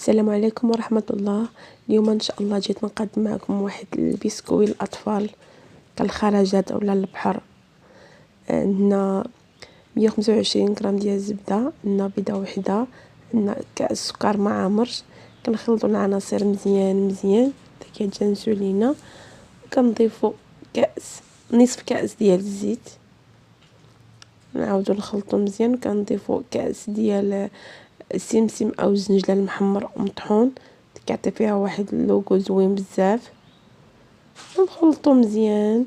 السلام عليكم ورحمة الله. اليوم ان شاء الله جيت نقدم معكم واحد البسكوي للاطفال كالخرجات اولا البحر. عندنا 125 غرام ديال الزبده، عندنا بيضه وحده، عندنا كاس سكر مع مرش. كنخلطوا العناصر مزيان حتى كيتجانسوا لينا، وكنضيفوا نصف كاس ديال الزيت، نعاودوا نخلطوا مزيان، وكنضيفوا كاس ديال السمسم او الزنجلان محمر ومطحون كيعطي فيها واحد اللوغو زوين بزاف. نخلطوا مزيان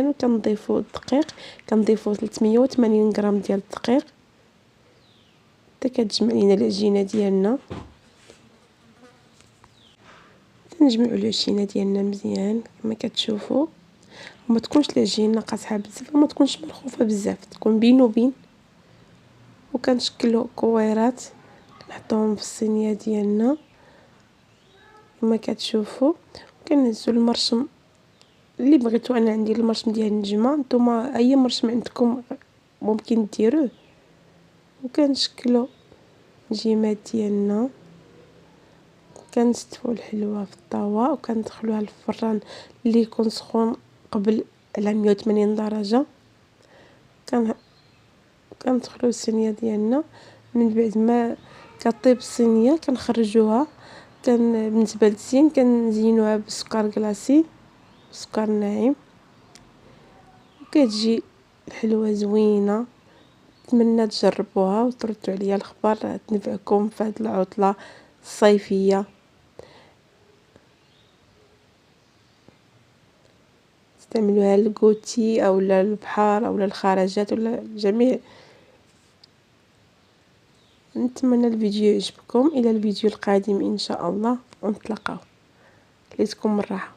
وكنضيفوا الدقيق، كنضيفوا 380 غرام ديال الدقيق حتى كتجمع لينا العجينه ديالنا. نجمعوا العجينه ديالنا مزيان كما كتشوفوا، وما تكونش العجينه قاصحه بزاف وما تكونش مرخوفه بزاف، تكون بين وبين. وكنشكلوا كويرات كنحطوهم في الصينيه ديالنا كما كتشوفوا. كنهزوا المرشم اللي بغيتو، انا عندي المرشم ديال النجمه، نتوما اي مرشم عندكم ممكن ديروه. وكنشكلوا الجيمات ديالنا، كنستفوا الحلوه في الطاوه وكندخلوها للفران اللي يكون سخون قبل على 180 درجه. كندخلوا الصينيه ديالنا، من بعد ما كطيب الصينيه كنخرجوها. بالنسبه للزين كنزينوها بالسكر كلاصي، سكر ناعم، وكتجي الحلوه زوينه. نتمنى تجربوها وتردوا عليا الخبر، تنفعكم في هذه العطله الصيفيه. استعملوها للكوتي او البحر او الخارجات ولا جميع. نتمنى الفيديو يعجبكم. الى الفيديو القادم ان شاء الله، ونتلاقاو. ليتكم من راحه.